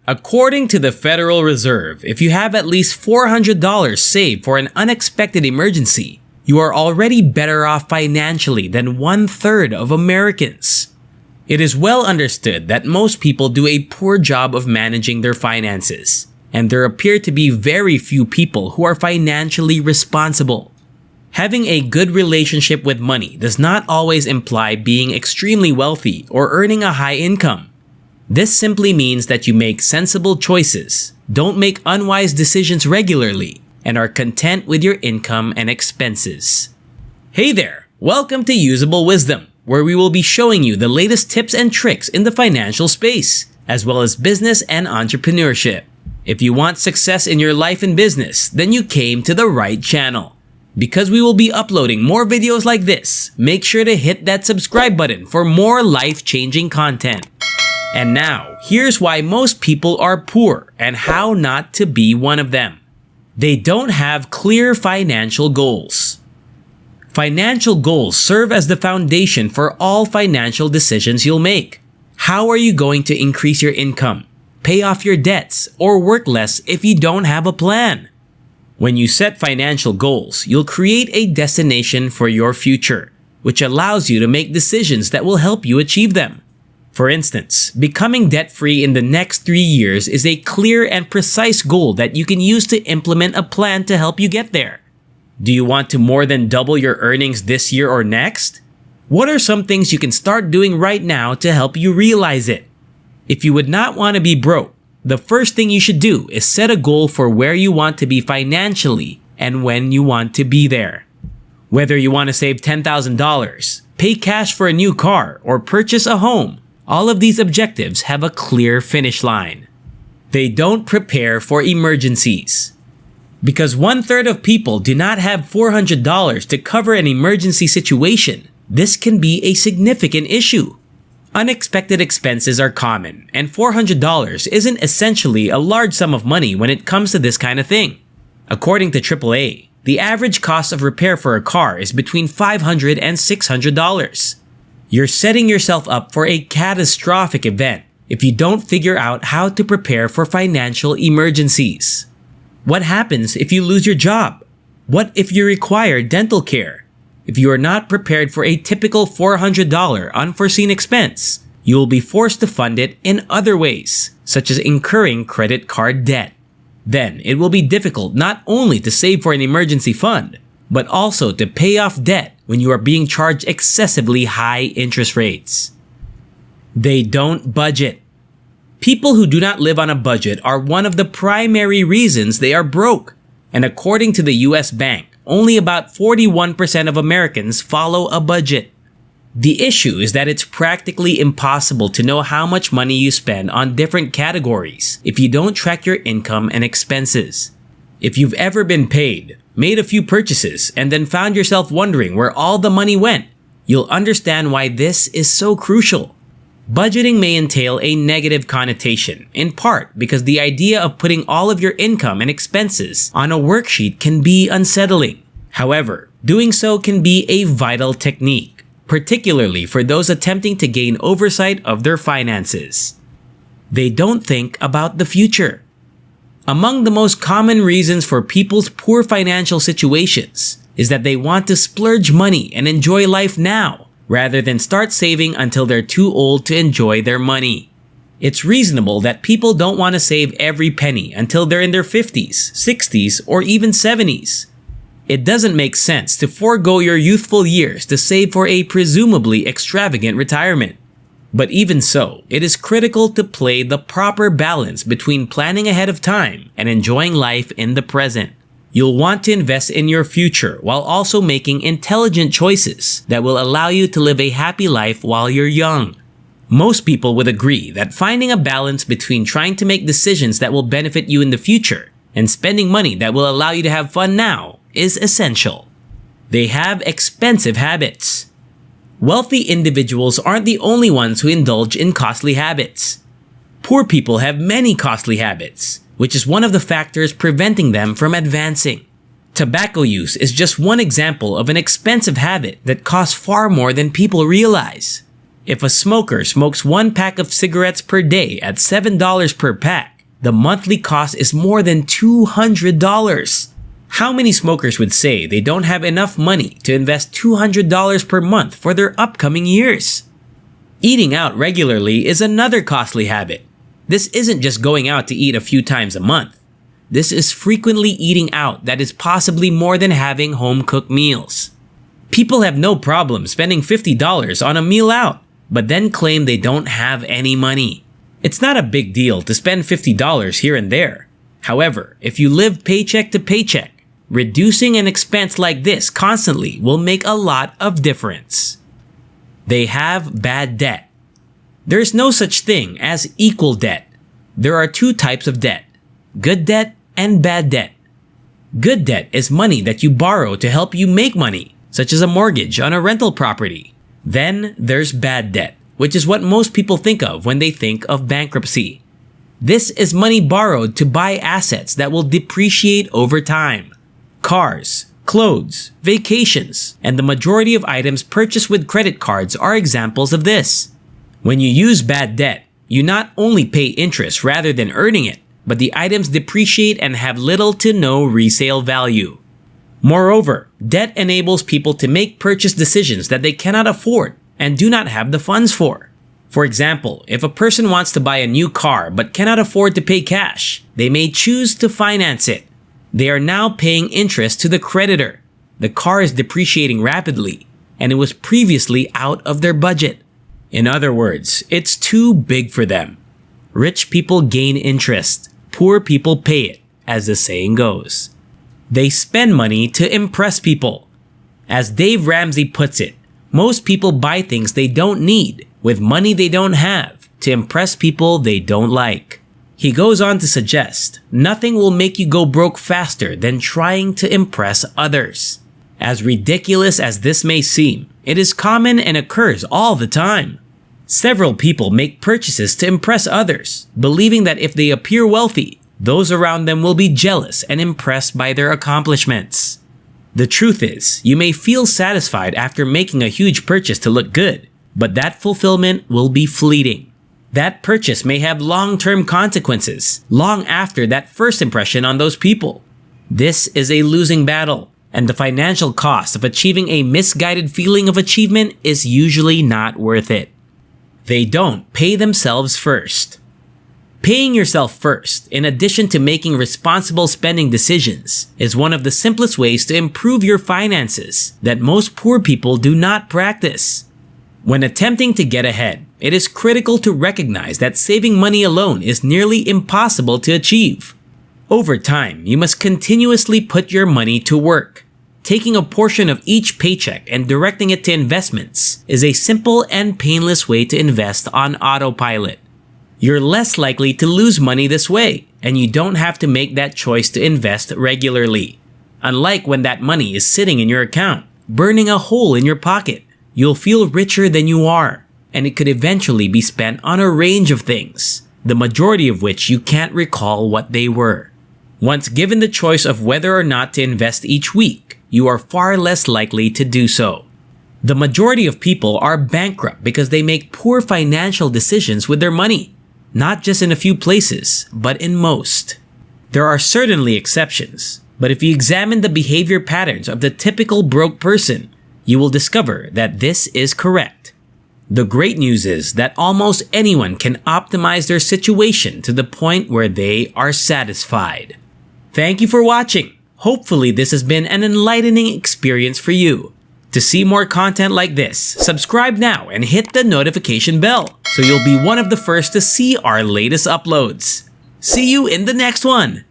According to the Federal Reserve, if you have at least $400 saved for an unexpected emergency, you are already better off financially than 1/3 of Americans. It is well understood that most people do a poor job of managing their finances, and there appear to be very few people who are financially responsible. Having a good relationship with money does not always imply being extremely wealthy or earning a high income. This simply means that you make sensible choices, don't make unwise decisions regularly, and are content with your income and expenses. Hey there! Welcome to Usable Wisdom, where we will be showing you the latest tips and tricks in the financial space, as well as business and entrepreneurship. If you want success in your life and business, then you came to the right channel. Because we will be uploading more videos like this, make sure to hit that subscribe button for more life-changing content. And now, here's why most people are poor and how not to be one of them. They don't have clear financial goals. Financial goals serve as the foundation for all financial decisions you'll make. How are you going to increase your income, pay off your debts, or work less if you don't have a plan? When you set financial goals, you'll create a destination for your future, which allows you to make decisions that will help you achieve them. For instance, becoming debt-free in the next 3 years is a clear and precise goal that you can use to implement a plan to help you get there. Do you want to more than double your earnings this year or next? What are some things you can start doing right now to help you realize it? If you would not want to be broke, the first thing you should do is set a goal for where you want to be financially and when you want to be there. Whether you want to save $10,000, pay cash for a new car, or purchase a home, all of these objectives have a clear finish line. They don't prepare for emergencies. Because 1/3 of people do not have $400 to cover an emergency situation, this can be a significant issue. Unexpected expenses are common, and $400 isn't essentially a large sum of money when it comes to this kind of thing. According to AAA, the average cost of repair for a car is between $500 and $600. You're setting yourself up for a catastrophic event if you don't figure out how to prepare for financial emergencies. What happens if you lose your job? What if you require dental care? If you are not prepared for a typical $400 unforeseen expense, you will be forced to fund it in other ways, such as incurring credit card debt. Then it will be difficult not only to save for an emergency fund, but also to pay off debt when you are being charged excessively high interest rates. They don't budget. People who do not live on a budget are one of the primary reasons they are broke. And according to the US Bank, only about 41% of Americans follow a budget. The issue is that it's practically impossible to know how much money you spend on different categories if you don't track your income and expenses. If you've ever been paid, made a few purchases, and then found yourself wondering where all the money went, you'll understand why this is so crucial. Budgeting may entail a negative connotation, in part because the idea of putting all of your income and expenses on a worksheet can be unsettling. However, doing so can be a vital technique, particularly for those attempting to gain oversight of their finances. They don't think about the future. Among the most common reasons for people's poor financial situations is that they want to splurge money and enjoy life now, rather than start saving until they're too old to enjoy their money. It's reasonable that people don't want to save every penny until they're in their 50s, 60s, or even 70s. It doesn't make sense to forego your youthful years to save for a presumably extravagant retirement. But even so, it is critical to play the proper balance between planning ahead of time and enjoying life in the present. You'll want to invest in your future while also making intelligent choices that will allow you to live a happy life while you're young. Most people would agree that finding a balance between trying to make decisions that will benefit you in the future and spending money that will allow you to have fun now is essential. They have expensive habits. Wealthy individuals aren't the only ones who indulge in costly habits. Poor people have many costly habits, which is one of the factors preventing them from advancing. Tobacco use is just one example of an expensive habit that costs far more than people realize. If a smoker smokes 1 pack of cigarettes per day at $7 per pack, The monthly cost is more than $200. How many smokers would say they don't have enough money to invest $200 per month for their upcoming years? Eating out regularly is another costly habit. This isn't just going out to eat a few times a month. This is frequently eating out that is possibly more than having home-cooked meals. People have no problem spending $50 on a meal out, but then claim they don't have any money. It's not a big deal to spend $50 here and there. However, if you live paycheck to paycheck, reducing an expense like this constantly will make a lot of difference. They have bad debt. There's no such thing as equal debt. There are two types of debt: good debt and bad debt. Good debt is money that you borrow to help you make money, such as a mortgage on a rental property. Then there's bad debt, which is what most people think of when they think of bankruptcy. This is money borrowed to buy assets that will depreciate over time. Cars, clothes, vacations, and the majority of items purchased with credit cards are examples of this. When you use bad debt, you not only pay interest rather than earning it, but the items depreciate and have little to no resale value. Moreover, debt enables people to make purchase decisions that they cannot afford and do not have the funds for. For example, if a person wants to buy a new car but cannot afford to pay cash, they may choose to finance it. They are now paying interest to the creditor. The car is depreciating rapidly, and it was previously out of their budget. In other words, it's too big for them. Rich people gain interest. Poor people pay it, as the saying goes. They spend money to impress people. As Dave Ramsey puts it, most people buy things they don't need with money they don't have to impress people they don't like. He goes on to suggest, nothing will make you go broke faster than trying to impress others. As ridiculous as this may seem, it is common and occurs all the time. Several people make purchases to impress others, believing that if they appear wealthy, those around them will be jealous and impressed by their accomplishments. The truth is, you may feel satisfied after making a huge purchase to look good, but that fulfillment will be fleeting. That purchase may have long-term consequences, long after that first impression on those people. This is a losing battle, and the financial cost of achieving a misguided feeling of achievement is usually not worth it. They don't pay themselves first. Paying yourself first, in addition to making responsible spending decisions, is one of the simplest ways to improve your finances that most poor people do not practice. When attempting to get ahead, it is critical to recognize that saving money alone is nearly impossible to achieve. Over time, you must continuously put your money to work. Taking a portion of each paycheck and directing it to investments is a simple and painless way to invest on autopilot. You're less likely to lose money this way, and you don't have to make that choice to invest regularly. Unlike when that money is sitting in your account, burning a hole in your pocket, you'll feel richer than you are, and it could eventually be spent on a range of things, the majority of which you can't recall what they were. Once given the choice of whether or not to invest each week, you are far less likely to do so. The majority of people are bankrupt because they make poor financial decisions with their money, not just in a few places, but in most. There are certainly exceptions, but if you examine the behavior patterns of the typical broke person, you will discover that this is correct. The great news is that almost anyone can optimize their situation to the point where they are satisfied. Thank you for watching. Hopefully this has been an enlightening experience for you. To see more content like this, subscribe now and hit the notification bell so you'll be one of the first to see our latest uploads. See you in the next one!